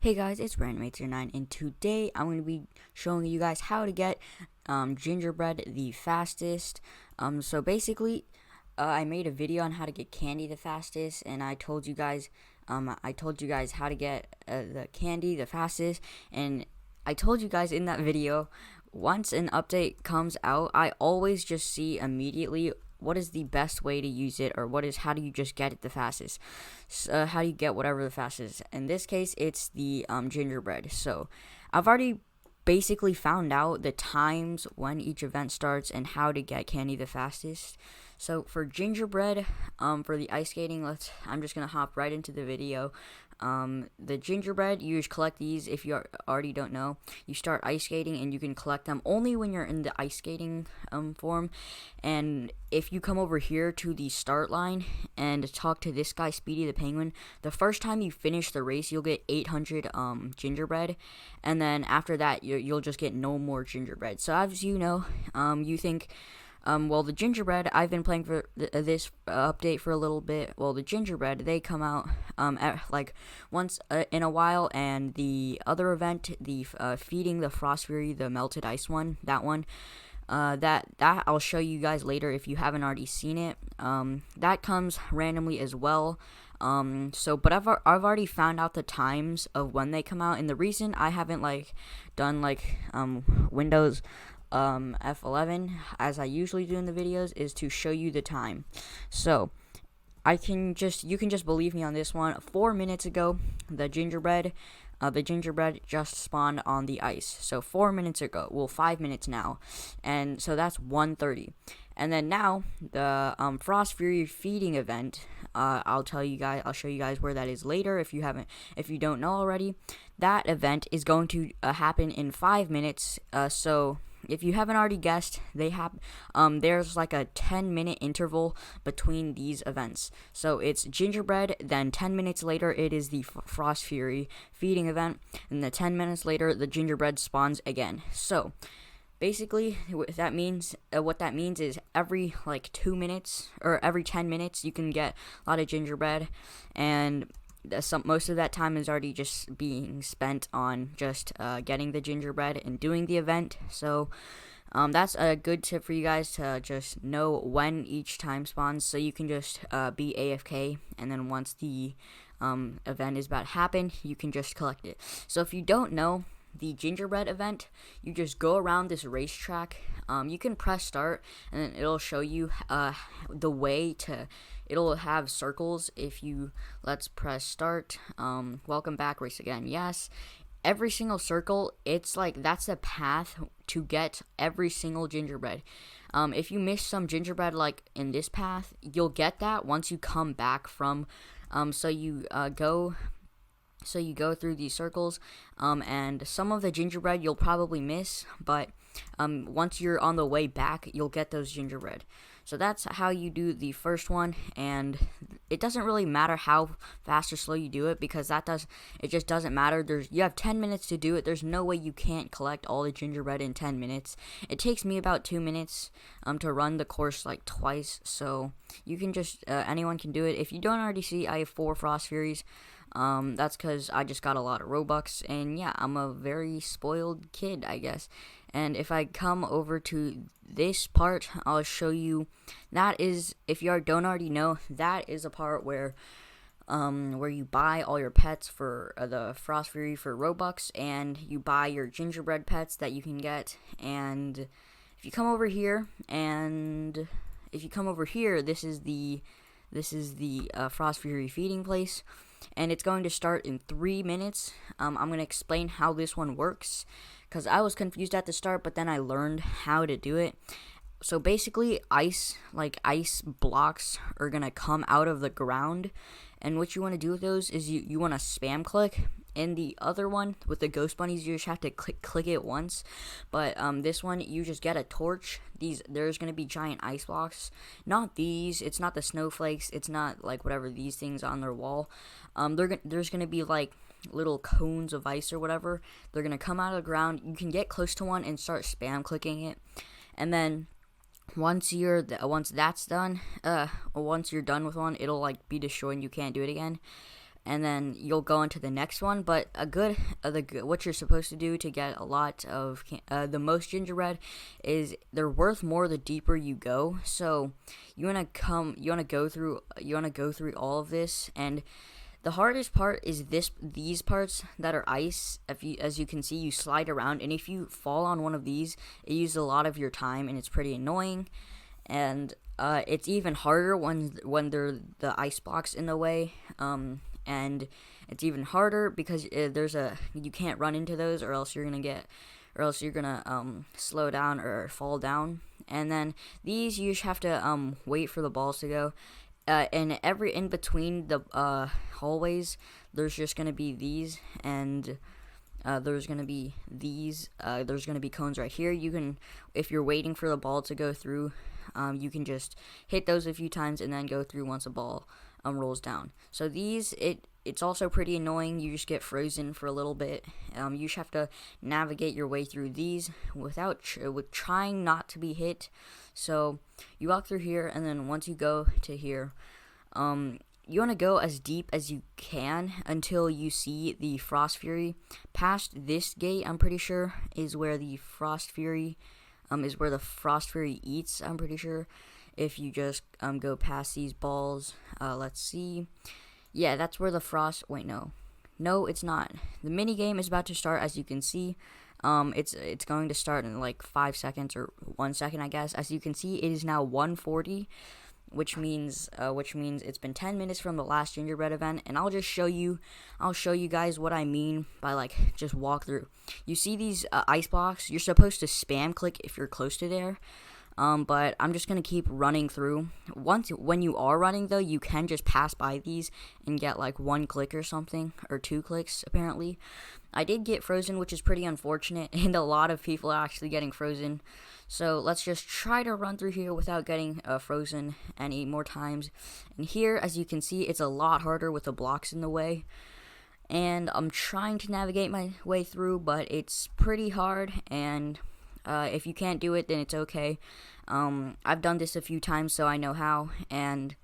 Hey guys, it's Randomator9, and today I'm going to be showing you guys how to get gingerbread the fastest. So basically, I made a video on how to get candy the fastest, and I told you guys how to get the candy the fastest, and I told you guys in that video, once an update comes out, I always just see immediately what is the best way to use it, or how do you just get it the fastest. How do you get whatever the fastest? In this case, it's the gingerbread. So I've already basically found out the times when each event starts and how to get candy the fastest. So for gingerbread, for the ice skating, I'm just gonna hop right into the video. The gingerbread, you just collect these. If you already don't know, you start ice skating and you can collect them only when you're in the ice skating form. And if you come over here to the start line and talk to this guy, Speedy the Penguin, the first time you finish the race, you'll get 800 gingerbread, and then after that, you'll just get no more gingerbread. So as you know, you think, well, the gingerbread, I've been playing for this update for a little bit. Well, the gingerbread, they come out like once in a while, and the other event, the feeding the Frost Fury, the melted ice one, that one, that I'll show you guys later if you haven't already seen it. That comes randomly as well. But I've already found out the times of when they come out, and the reason I haven't done Windows F11 as I usually do in the videos is to show you the time. So you can just believe me on this one. 4 minutes ago, the gingerbread just spawned on the ice. So 4 minutes ago, well, 5 minutes now, and so that's 1:30. And then now the Frost Fury feeding event. I'll show you guys where that is later if you don't know already. That event is going to happen in 5 minutes. So if you haven't already guessed, there's like a 10-minute interval between these events. So it's gingerbread, then 10 minutes later it is the Frost Fury feeding event, and then 10 minutes later the gingerbread spawns again. So basically, what that means is every 2 minutes or every 10 minutes you can get a lot of gingerbread, and most of that time is already just being spent on just getting the gingerbread and doing the event. So that's a good tip for you guys to just know when each time spawns, so you can just be AFK, and then once the event is about to happen, you can just collect it. So if you don't know the gingerbread event, you just go around this racetrack. You can press start, and then it'll show you the way to. It'll have circles. Let's press start. Welcome back, race again. Yes. Every single circle, it's that's the path to get every single gingerbread. If you miss some gingerbread in this path, you'll get that once you come back from. So you go through these circles, and some of the gingerbread you'll probably miss, but once you're on the way back, you'll get those gingerbread. So that's how you do the first one, and it doesn't really matter how fast or slow you do it, because it just doesn't matter. You have 10 minutes to do it. There's no way you can't collect all the gingerbread in 10 minutes. It takes me about 2 minutes to run the course twice, so you can just anyone can do it. If you don't already see, I have 4 Frost Furies. That's because I just got a lot of Robux, and yeah, I'm a very spoiled kid, I guess. And if I come over to this part, I'll show you. That is, if you don't already know, that is a part where you buy all your pets for the Frost Fury for Robux, and you buy your gingerbread pets that you can get. And if you come over here, this is the Frost Fury feeding place, and it's going to start in 3 minutes. I'm going to explain how this one works, because I was confused at the start, but then I learned how to do it. So basically, ice blocks are going to come out of the ground, and what you want to do with those is you want to spam click. In the other one with the ghost bunnies, you just have to click it once, but this one, you just get a torch. There's going to be giant ice blocks, not these, it's not the snowflakes, it's not whatever these things on their wall. There's going to be little cones of ice or whatever. They're going to come out of the ground. You can get close to one and start spam clicking it, and then once that's done, once you're done with one, it'll be destroyed and you can't do it again. and then you'll go into the next one. But what you're supposed to do to get a lot of the most gingerbread is they're worth more the deeper you go. So you want to go through all of this, and the hardest part is these parts that are ice. As you can see, you slide around, and if you fall on one of these, it uses a lot of your time, and it's pretty annoying. And it's even harder when they're the ice blocks in the way. And it's even harder because you can't run into those, or else you're gonna slow down or fall down. And then these, you just have to wait for the balls to go. And in between the hallways, there's just gonna be these, and there's gonna be these. There's gonna be cones right here. You can, if you're waiting for the ball to go through, you can just hit those a few times and then go through once a ball rolls down. So these, it's also pretty annoying. You just get frozen for a little bit. You just have to navigate your way through these with trying not to be hit. So you walk through here, and then once you go to here, you want to go as deep as you can until you see the Frost Fury. Past this gate, I'm pretty sure, is where the Frost Fury eats, I'm pretty sure. If you just go past these balls, let's see. Yeah, that's where the frost. Wait, no, it's not. The mini game is about to start, as you can see. It's going to start in like 5 seconds or 1 second, I guess. As you can see, it is now 1:40, which means it's been 10 minutes from the last gingerbread event, and I'll show you guys what I mean by like just walk through. You see these ice blocks? You're supposed to spam click if you're close to there. But I'm just gonna keep running through. When you are running, though, you can just pass by these and get like 1 click or something, or 2 clicks apparently. I did get frozen, which is pretty unfortunate, and a lot of people are actually getting frozen. So let's just try to run through here without getting frozen any more times. And here, as you can see, it's a lot harder with the blocks in the way. And I'm trying to navigate my way through, but it's pretty hard, and if you can't do it, then it's okay. I've done this a few times, so I know how. And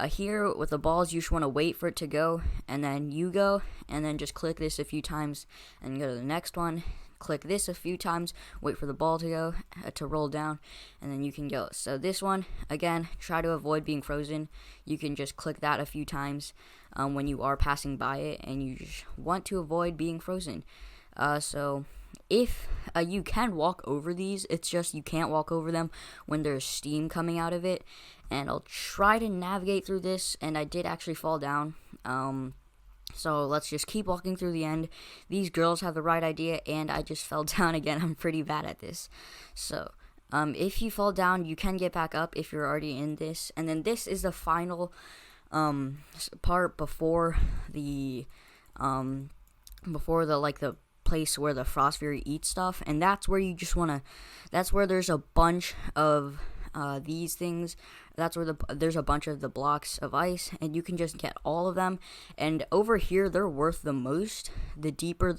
here with the balls, you just want to wait for it to go, and then you go, and then just click this a few times, and go to the next one. Click this a few times, wait for the ball to go, to roll down, and then you can go. So this one, again, try to avoid being frozen. You can just click that a few times when you are passing by it, and you just want to avoid being frozen. So if you can walk over these, it's just you can't walk over them when there's steam coming out of it. And I'll try to navigate through this, and I did actually fall down. So let's just keep walking through the end. These girls have the right idea, and I just fell down again. I'm pretty bad at this. So if you fall down, you can get back up if you're already in this. And then this is the final part before the the place where the Frost Fury eats stuff, and that's where you just wanna. That's where there's a bunch of these things. That's where there's a bunch of the blocks of ice, and you can just get all of them. And over here, they're worth the most. The deeper,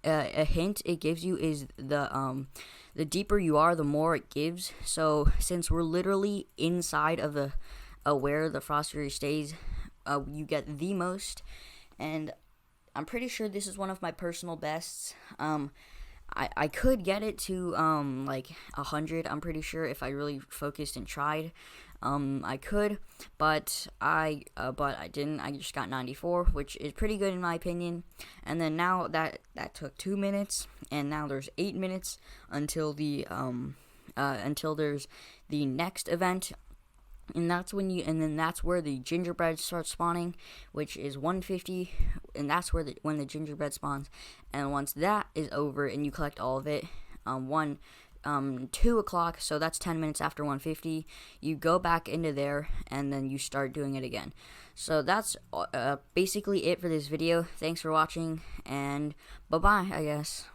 a hint it gives you is the deeper you are, the more it gives. So since we're literally inside of the where the Frost Fury stays, you get the most. And I'm pretty sure this is one of my personal bests. I could get it to like 100. I'm pretty sure if I really focused and tried. I could, but I didn't. I just got 94, which is pretty good in my opinion. And then now that took 2 minutes, and now there's 8 minutes until until there's the next event. And that's that's where the gingerbread starts spawning, which is 150, and that's where when the gingerbread spawns. And once that is over and you collect all of it, 2 o'clock, so that's 10 minutes after 150, you go back into there, and then you start doing it again. So that's basically it for this video. Thanks for watching, and bye-bye, I guess.